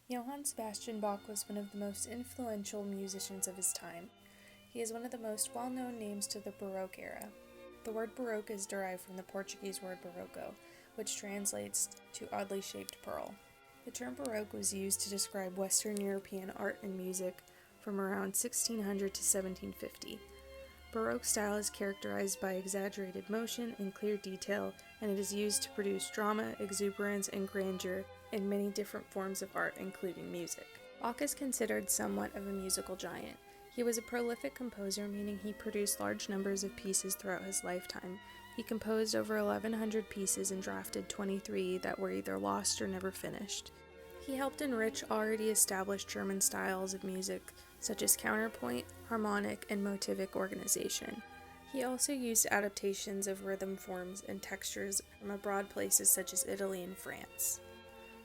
Johann Sebastian Bach was one of the most influential musicians of his time. He is one of the most well-known names to the Baroque era. The word Baroque is derived from the Portuguese word barroco, which translates to oddly shaped pearl. The term Baroque was used to describe Western European art and music from around 1600 to 1750. Baroque style is characterized by exaggerated motion and clear detail, and it is used to produce drama, exuberance, and grandeur in many different forms of art, including music. Bach is considered somewhat of a musical giant. He was a prolific composer, meaning he produced large numbers of pieces throughout his lifetime. He composed over 1,100 pieces and drafted 23 that were either lost or never finished. He helped enrich already established German styles of music, such as counterpoint, harmonic, and motivic organization. He also used adaptations of rhythm forms and textures from abroad places such as Italy and France.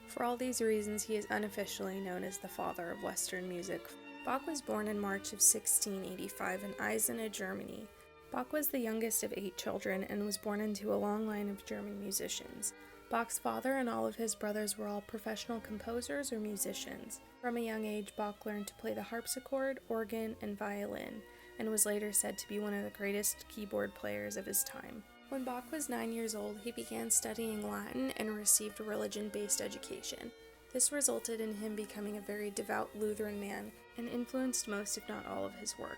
For all these reasons, he is unofficially known as the father of Western music. Bach was born in March of 1685 in Eisenach, Germany. Bach was the youngest of 8 children and was born into a long line of German musicians. Bach's father and all of his brothers were all professional composers or musicians. From a young age, Bach learned to play the harpsichord, organ, and violin, and was later said to be one of the greatest keyboard players of his time. When Bach was 9 years old, he began studying Latin and received a religion-based education. This resulted in him becoming a very devout Lutheran man and influenced most, if not all, of his work.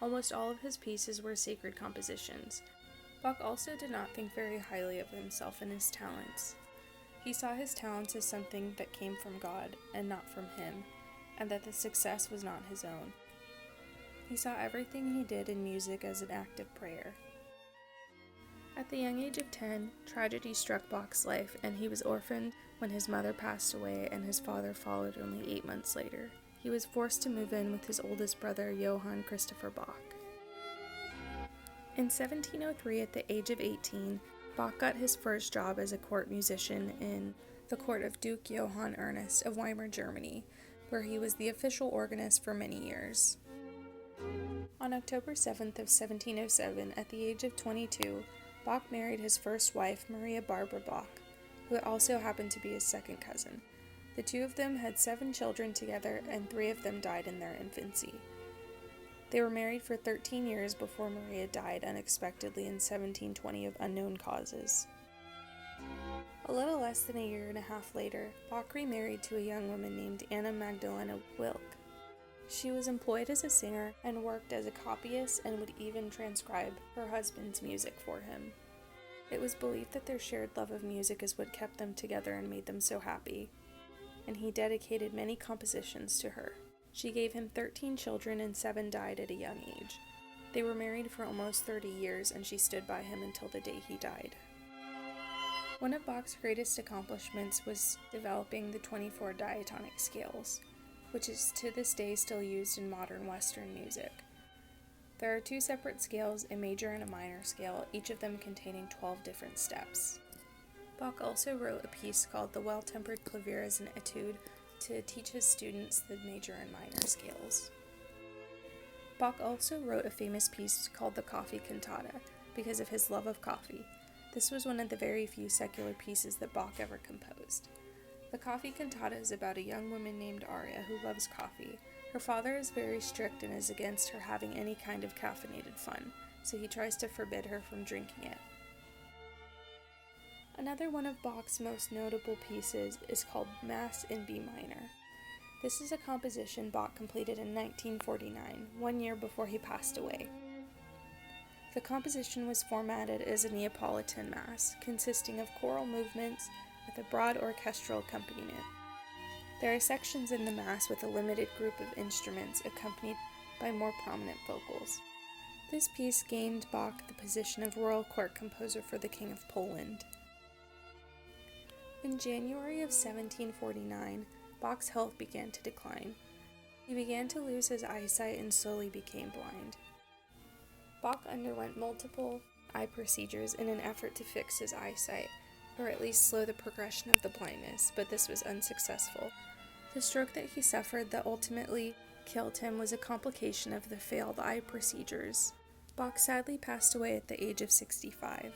Almost all of his pieces were sacred compositions. Bach also did not think very highly of himself and his talents. He saw his talents as something that came from God and not from him, and that the success was not his own. He saw everything he did in music as an act of prayer. At the young age of 10, tragedy struck Bach's life, and he was orphaned when his mother passed away and his father followed only 8 months later. He was forced to move in with his oldest brother, Johann Christopher Bach. In 1703, at the age of 18, Bach got his first job as a court musician in the court of Duke Johann Ernest of Weimar, Germany, where he was the official organist for many years. On October 7th of 1707, at the age of 22, Bach married his first wife, Maria Barbara Bach, who also happened to be his second cousin. The two of them had 7 children together, and 3 of them died in their infancy. They were married for 13 years before Maria died unexpectedly in 1720 of unknown causes. A little less than a year and a half later, Bach remarried to a young woman named Anna Magdalena Wilk. She was employed as a singer and worked as a copyist and would even transcribe her husband's music for him. It was believed that their shared love of music is what kept them together and made them so happy, and he dedicated many compositions to her. She gave him 13 children and 7 died at a young age. They were married for almost 30 years, and she stood by him until the day he died. One of Bach's greatest accomplishments was developing the 24 diatonic scales, which is to this day still used in modern Western music. There are 2 separate scales, a major and a minor scale, each of them containing 12 different steps. Bach also wrote a piece called The Well-Tempered Clavier as an Etude to teach his students the major and minor scales. Bach also wrote a famous piece called the Coffee Cantata because of his love of coffee. This was one of the very few secular pieces that Bach ever composed. The Coffee Cantata is about a young woman named Aria who loves coffee. Her father is very strict and is against her having any kind of caffeinated fun, so he tries to forbid her from drinking it. Another one of Bach's most notable pieces is called Mass in B minor. This is a composition Bach completed in 1949, 1 year before he passed away. The composition was formatted as a Neapolitan Mass, consisting of choral movements with a broad orchestral accompaniment. There are sections in the Mass with a limited group of instruments accompanied by more prominent vocals. This piece gained Bach the position of royal court composer for the King of Poland. In January of 1749, Bach's health began to decline. He began to lose his eyesight and slowly became blind. Bach underwent multiple eye procedures in an effort to fix his eyesight, or at least slow the progression of the blindness, but this was unsuccessful. The stroke that he suffered that ultimately killed him was a complication of the failed eye procedures. Bach sadly passed away at the age of 65.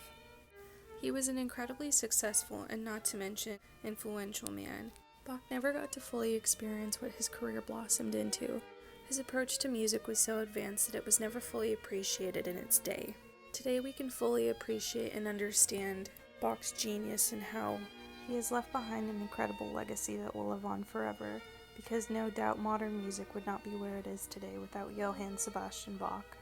He was an incredibly successful and not to mention influential man. Bach never got to fully experience what his career blossomed into. His approach to music was so advanced that it was never fully appreciated in its day. Today we can fully appreciate and understand Bach's genius and how he has left behind an incredible legacy that will live on forever, because no doubt modern music would not be where it is today without Johann Sebastian Bach.